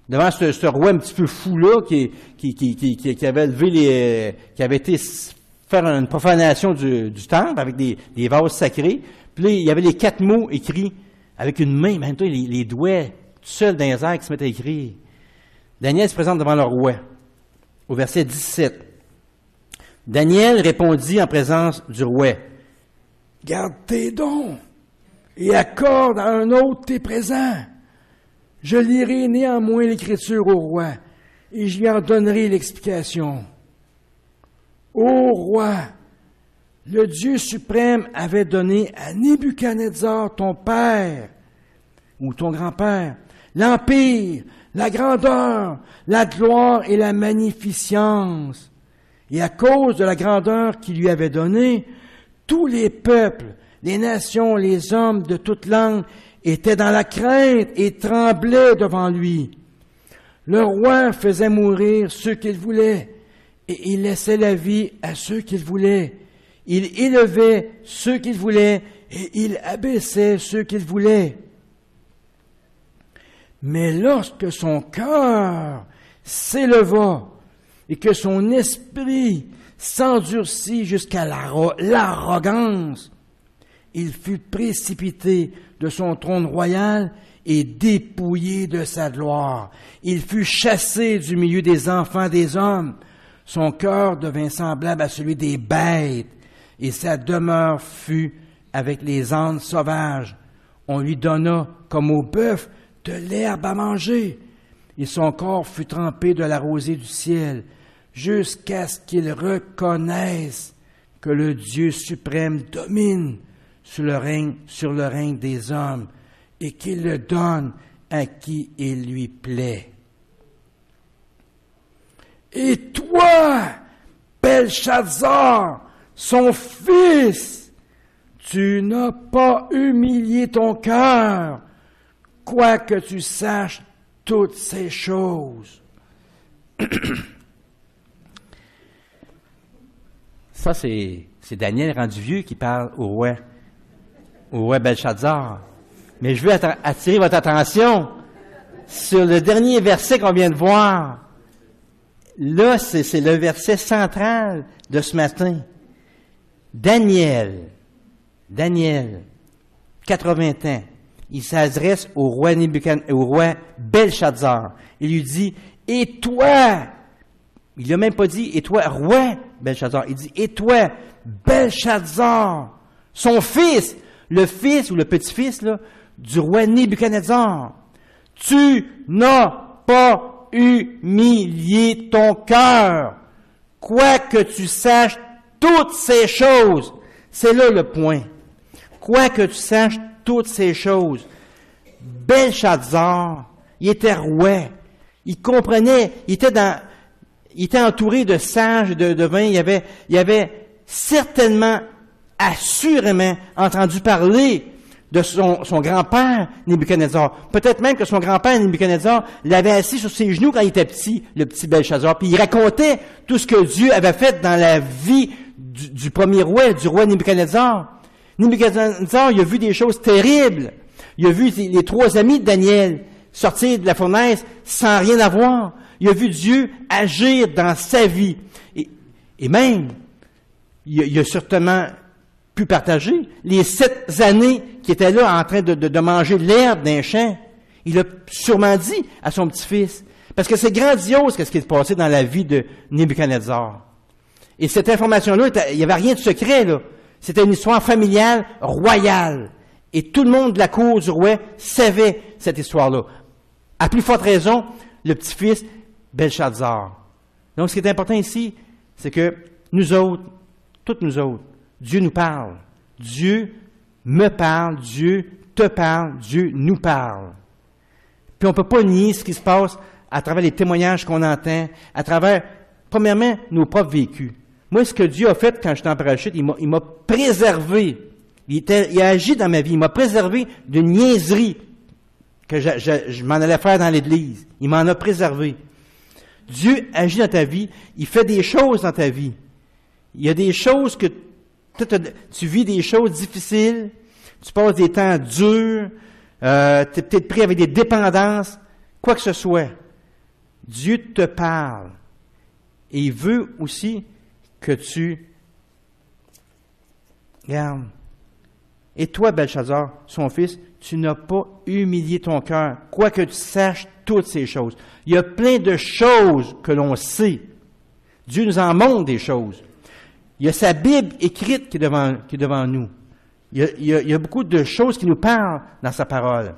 devant ce roi un petit peu fou là, qui avait levé qui avait été faire une profanation du temple avec des vases sacrés. Puis là, il y avait les 4 mots écrits avec une main, même toi, les doigts tout seuls dans les airs qui se mettent à écrire. Daniel se présente devant le roi, au verset 17. Daniel répondit en présence du roi, « Garde tes dons et accorde à un autre tes présents. Je lirai néanmoins l'écriture au roi et je lui en donnerai l'explication. Ô roi, le Dieu suprême avait donné à Nebuchadnezzar, ton père, ou ton grand-père, l'empire, la grandeur, la gloire et la magnificence. Et à cause de la grandeur qu'il lui avait donnée, tous les peuples, les nations, les hommes de toute langue étaient dans la crainte et tremblaient devant lui. Le roi faisait mourir ceux qu'il voulait, et il laissait la vie à ceux qu'il voulait. Il élevait ceux qu'il voulait, et il abaissait ceux qu'il voulait. Mais lorsque son cœur s'éleva et que son esprit s'endurcit jusqu'à l'arrogance, il fut précipité de son trône royal et dépouillé de sa gloire. Il fut chassé du milieu des enfants des hommes. Son cœur devint semblable à celui des bêtes, et sa demeure fut avec les ânes sauvages. On lui donna, comme au bœuf, de l'herbe à manger, et son corps fut trempé de la rosée du ciel, jusqu'à ce qu'il reconnaisse que le Dieu suprême domine sur le règne des hommes, et qu'il le donne à qui il lui plaît. Et toi, Belshazzar, son fils, tu n'as pas humilié ton cœur, quoique tu saches toutes ces choses. Ça, c'est Daniel rendu vieux qui parle au roi Belshazzar. Mais je veux attirer votre attention sur le dernier verset qu'on vient de voir. Là, c'est le verset central de ce matin. Daniel, 80 ans, il s'adresse au roi Belshazzar. Il lui dit, « Et toi » il n'a même pas dit « Et toi, roi Belshazzar », il dit « Et toi, Belshazzar » son fils, le fils ou le petit-fils là, du roi Nebuchadnezzar. Tu n'as pas humilié ton cœur, quoique tu saches toutes ces choses. C'est là le point. Quoique tu saches toutes ces choses. Belshazzar, il était roi. Il comprenait, il était entouré de sages, de devins. Il avait certainement, assurément entendu parler de son grand-père Nebuchadnezzar. Peut-être même que son grand-père Nebuchadnezzar l'avait assis sur ses genoux quand il était petit, le petit Belshazzar. Puis il racontait tout ce que Dieu avait fait dans la vie du premier roi, du roi Nebuchadnezzar. Nebuchadnezzar, il a vu des choses terribles. Il a vu les 3 amis de Daniel sortir de la fournaise sans rien avoir. Il a vu Dieu agir dans sa vie. Et même, il a certainement pu partager les 7 années qu'il était là en train de manger l'herbe d'un champ. Il a sûrement dit à son petit-fils. Parce que c'est grandiose ce qui se passait dans la vie de Nebuchadnezzar. Et cette information-là, il n'y avait rien de secret, là. C'était une histoire familiale, royale. Et tout le monde de la cour du roi savait cette histoire-là. À plus forte raison, le petit-fils Belshazzar. Donc, ce qui est important ici, c'est que nous autres, toutes nous autres, Dieu nous parle. Dieu me parle, Dieu te parle, Dieu nous parle. Puis on ne peut pas nier ce qui se passe à travers les témoignages qu'on entend, à travers, premièrement, nos propres vécus. Moi, ce que Dieu a fait quand j'étais en parachute, il m'a préservé. Il a agi dans ma vie. Il m'a préservé d'une niaiserie que je m'en allais faire dans l'Église. Il m'en a préservé. Dieu agit dans ta vie. Il fait des choses dans ta vie. Il y a des choses que tu vis des choses difficiles. Tu passes des temps durs. Tu es peut-être pris avec des dépendances. Quoi que ce soit. Dieu te parle. Et il veut aussi que tu... Regarde. Et toi, Belshazzar, son fils, tu n'as pas humilié ton cœur, quoique tu saches toutes ces choses. Il y a plein de choses que l'on sait. Dieu nous en montre des choses. Il y a sa Bible écrite qui est devant nous. Il y a beaucoup de choses qui nous parlent dans sa parole.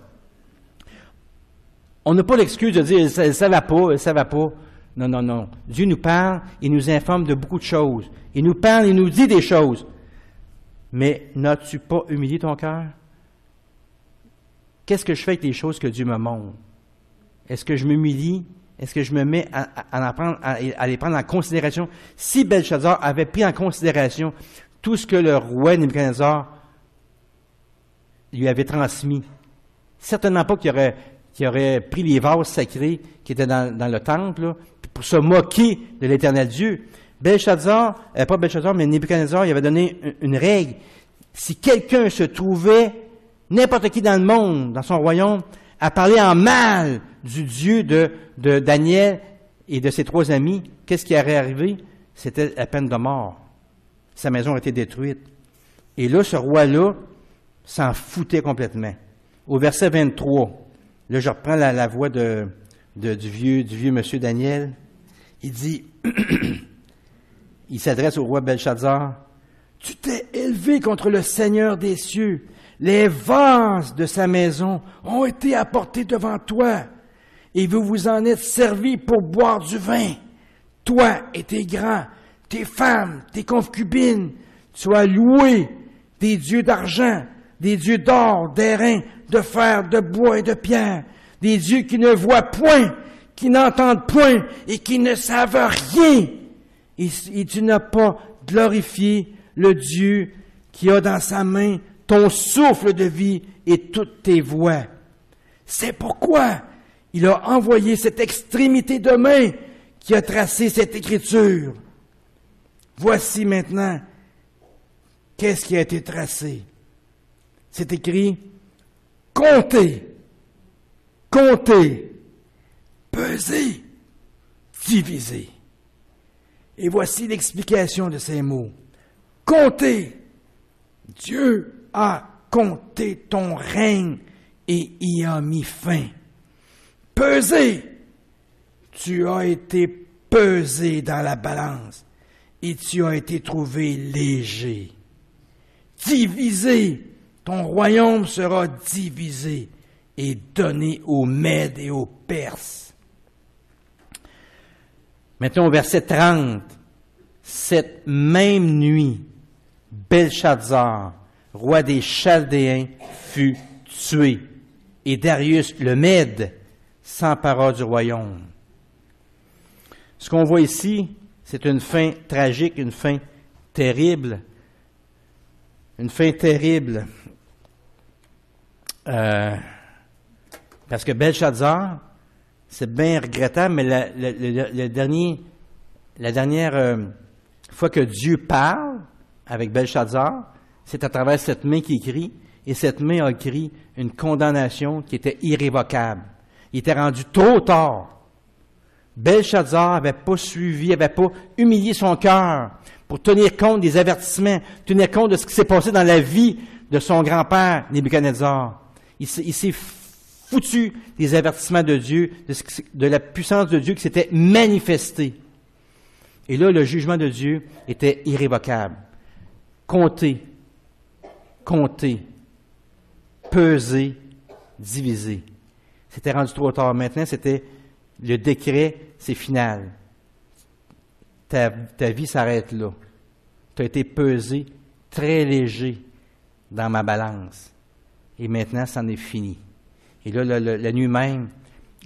On n'a pas l'excuse de dire « ça va pas, ça va pas ». Non, non, non. Dieu nous parle, il nous informe de beaucoup de choses. Il nous parle, il nous dit des choses. Mais n'as-tu pas humilié ton cœur? Qu'est-ce que je fais avec les choses que Dieu me montre? Est-ce que je m'humilie? Est-ce que je me mets à les prendre en considération? Si Belshazzar avait pris en considération tout ce que le roi Nebuchadnezzar lui avait transmis, certainement pas qu'il aurait pris les vases sacrés qui étaient dans le temple, là, pour se moquer de l'Éternel Dieu. Pas Belshazzar, mais Nebuchadnezzar, il avait donné une règle. Si quelqu'un se trouvait, n'importe qui dans le monde, dans son royaume, à parler en mal du Dieu de Daniel et de ses 3 amis, qu'est-ce qui aurait arrivé? C'était la peine de mort. Sa maison a été détruite. Et là, ce roi-là s'en foutait complètement. Au verset 23, là, je reprends la voix du vieux monsieur Daniel. Il dit... Il s'adresse au roi Belshazzar. « Tu t'es élevé contre le Seigneur des cieux. Les vases de sa maison ont été apportés devant toi, et vous vous en êtes servis pour boire du vin. Toi et tes grands, tes femmes, tes concubines, tu as loué des dieux d'argent, des dieux d'or, d'airain, de fer, de bois et de pierre, des dieux qui ne voient point, qui n'entendent point et qui ne savent rien. Et tu n'as pas glorifié le Dieu qui a dans sa main ton souffle de vie et toutes tes voies. C'est pourquoi il a envoyé cette extrémité de main qui a tracé cette écriture. Voici maintenant qu'est-ce qui a été tracé. C'est écrit « Comptez, comptez, pesez, divisez ». Et voici l'explication de ces mots. Comptez. Dieu a compté ton règne et y a mis fin. Pesez. Tu as été pesé dans la balance et tu as été trouvé léger. Divisé. Ton royaume sera divisé et donné aux Mèdes et aux Perses. Maintenant, au verset 30, cette même nuit, Belshazzar, roi des Chaldéens, fut tué, et Darius le Mède s'empara du royaume. Ce qu'on voit ici, c'est une fin tragique, une fin terrible. Une fin terrible. Parce que Belshazzar, c'est bien regrettable, mais la dernière fois que Dieu parle avec Belshazzar, c'est à travers cette main qui écrit, et cette main a écrit une condamnation qui était irrévocable. Il était rendu trop tard. Belshazzar n'avait pas suivi, n'avait pas humilié son cœur pour tenir compte des avertissements, tenir compte de ce qui s'est passé dans la vie de son grand-père, Nebuchadnezzar. Il s'est foutu des avertissements de Dieu, de la puissance de Dieu qui s'était manifestée. Et là, le jugement de Dieu était irrévocable. Compter, peser, diviser. C'était rendu trop tard. Maintenant, c'était le décret, c'est final. Ta vie s'arrête là. Tu as été pesé très léger dans ma balance. et maintenant, c'en est fini. Et là, la nuit même,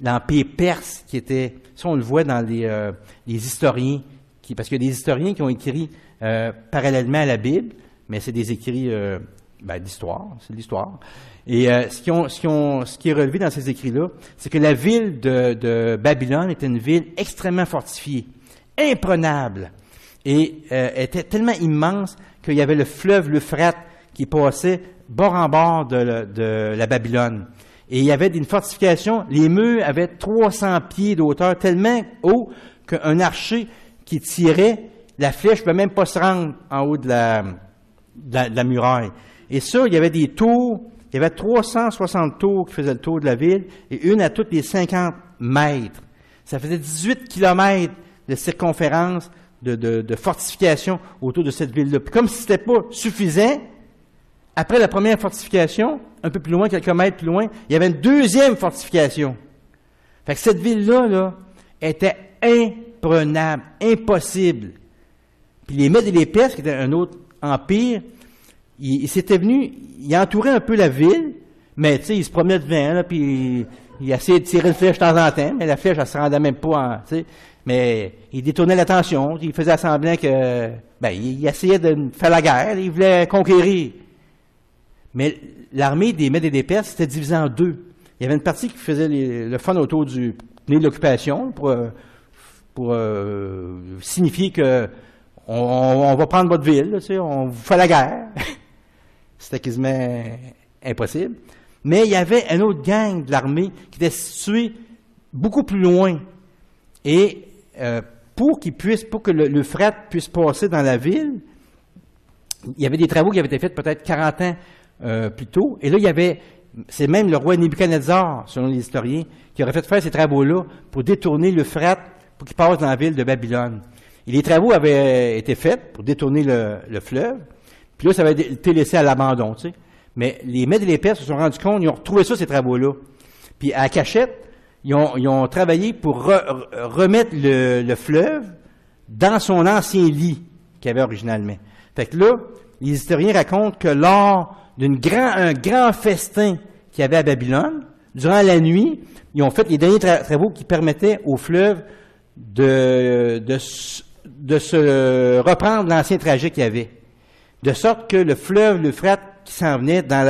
l'Empire perse qui était... Ça, on le voit dans les historiens, parce qu'il y a des historiens qui ont écrit parallèlement à la Bible, mais c'est des écrits d'histoire, c'est de l'histoire. Et ce qui est relevé dans ces écrits-là, c'est que la ville de Babylone était une ville extrêmement fortifiée, imprenable, et était tellement immense qu'il y avait le fleuve l'Euphrate qui passait bord en bord de la Babylone. Et il y avait une fortification, les murs avaient 300 pieds d'auteur, tellement haut qu'un archer qui tirait, la flèche ne pouvait même pas se rendre en haut de la muraille. Et ça, il y avait des tours, il y avait 360 tours qui faisaient le tour de la ville, et une à toutes les 50 mètres. Ça faisait 18 kilomètres de circonférence de fortification autour de cette ville-là. Puis comme si c'était pas suffisant, après la première fortification, un peu plus loin, quelques mètres plus loin, il y avait une deuxième fortification. Fait que cette ville-là, là, était imprenable, impossible. Puis les Mèdes et les Perses, qui étaient un autre empire, ils s'étaient venus, ils entouraient un peu la ville, mais tu sais, ils se promenaient devant, là, puis ils essayaient de tirer une flèche de temps en temps, mais la flèche, elle se rendait même pas, tu sais. Mais ils détournaient l'attention, ils faisaient semblant que, ils essayaient de faire la guerre, ils voulaient conquérir. Mais l'armée des Mèdes et des Perses c'était divisée en deux. Il y avait une partie qui faisait le fun autour du nez de l'occupation pour signifier que on va prendre votre ville, là, tu sais, on vous fait la guerre. C'était quasiment impossible. Mais il y avait une autre gang de l'armée qui était située beaucoup plus loin. Et pour que l'Euphrate puisse passer dans la ville, il y avait des travaux qui avaient été faits peut-être 40 ans plus tôt. Et là, c'est même le roi Nebuchadnezzar, selon les historiens, qui aurait fait faire ces travaux-là pour détourner l'Euphrate pour qu'il passe dans la ville de Babylone. Et les travaux avaient été faits pour détourner le fleuve. Puis là, ça avait été laissé à l'abandon, tu sais. Mais les Mèdes et les Perses se sont rendus compte, ils ont retrouvé ça, ces travaux-là. Puis à la cachette, ils ont travaillé pour remettre le fleuve dans son ancien lit qu'il y avait originalement. Fait que là, les historiens racontent que lors un grand festin qu'il y avait à Babylone, durant la nuit, ils ont fait les derniers travaux qui permettaient au fleuve de se reprendre l'ancien trajet qu'il y avait. De sorte que le fleuve, l'Euphrate, qui s'en venait dans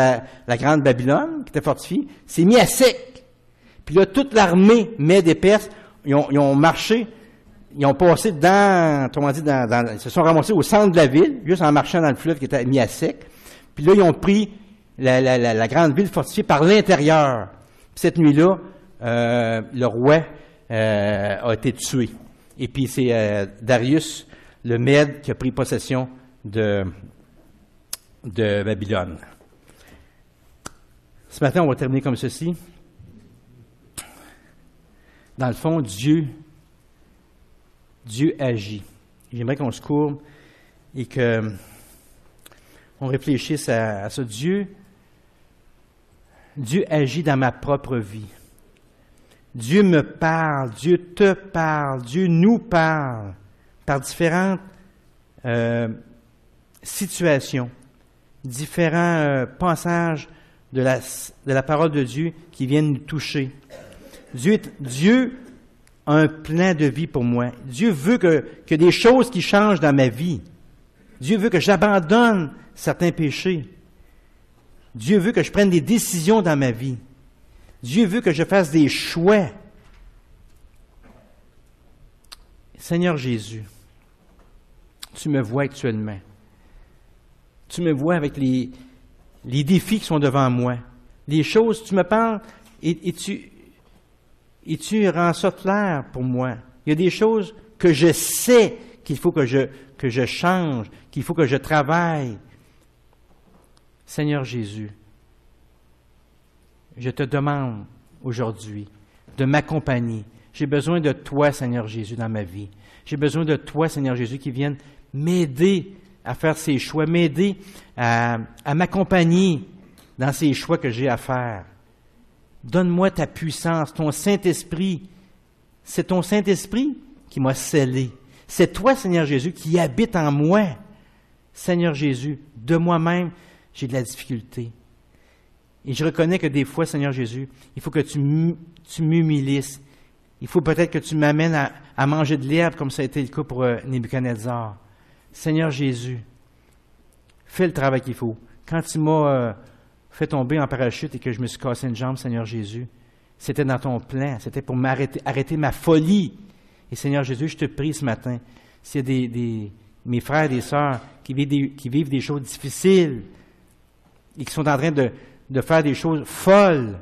la grande Babylone, qui était fortifiée, s'est mis à sec. Puis là, toute l'armée Mède et Perses, ils ont marché, ils ont passé ils se sont ramassés au centre de la ville, juste en marchant dans le fleuve qui était mis à sec. Puis là, ils ont pris la grande ville fortifiée par l'intérieur. Puis cette nuit-là, le roi a été tué. Et puis c'est Darius le Mède qui a pris possession de Babylone. Ce matin, on va terminer comme ceci. Dans le fond, Dieu agit. J'aimerais qu'on se courbe et qu'on réfléchisse à ça. Dieu agit dans ma propre vie. Dieu me parle, Dieu te parle, Dieu nous parle par différentes situations, différents passages de la parole de Dieu qui viennent nous toucher. Dieu a un plan de vie pour moi. Dieu veut que des choses qui changent dans ma vie. Dieu veut que j'abandonne certains péchés. Dieu veut que je prenne des décisions dans ma vie. Dieu veut que je fasse des choix. Seigneur Jésus, tu me vois actuellement. Tu me vois avec les défis qui sont devant moi. Les choses, tu me parles et tu rends ça clair pour moi. Il y a des choses que je sais qu'il faut que je change, qu'il faut que je travaille. Seigneur Jésus, je te demande aujourd'hui de m'accompagner. J'ai besoin de toi, Seigneur Jésus, dans ma vie. J'ai besoin de toi, Seigneur Jésus, qui vienne m'aider à faire ces choix, m'aider à m'accompagner dans ces choix que j'ai à faire. Donne-moi ta puissance, ton Saint-Esprit. C'est ton Saint-Esprit qui m'a scellé. C'est toi, Seigneur Jésus, qui habite en moi. Seigneur Jésus, de moi-même, j'ai de la difficulté. Et je reconnais que des fois, Seigneur Jésus, il faut que tu m'humilisses. Il faut peut-être que tu m'amènes à manger de l'herbe, comme ça a été le cas pour Nebuchadnezzar. Seigneur Jésus, fais le travail qu'il faut. Quand tu m'as fait tomber en parachute et que je me suis cassé une jambe, Seigneur Jésus, c'était dans ton plan, c'était pour arrêter ma folie. Et Seigneur Jésus, je te prie ce matin, s'il y a mes frères et des sœurs qui vivent des choses difficiles et qui sont en train de faire des choses folles,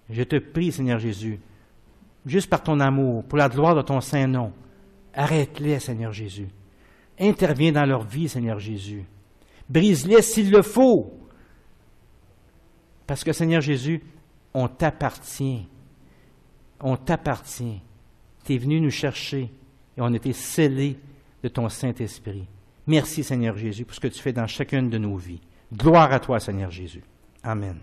je te prie, Seigneur Jésus, juste par ton amour, pour la gloire de ton saint nom, arrête-les, Seigneur Jésus. Interviens dans leur vie, Seigneur Jésus. Brise-les s'il le faut. Parce que, Seigneur Jésus, on t'appartient. On t'appartient. Tu es venu nous chercher et on a été scellés de ton Saint-Esprit. Merci, Seigneur Jésus, pour ce que tu fais dans chacune de nos vies. Gloire à toi, Seigneur Jésus. Amen.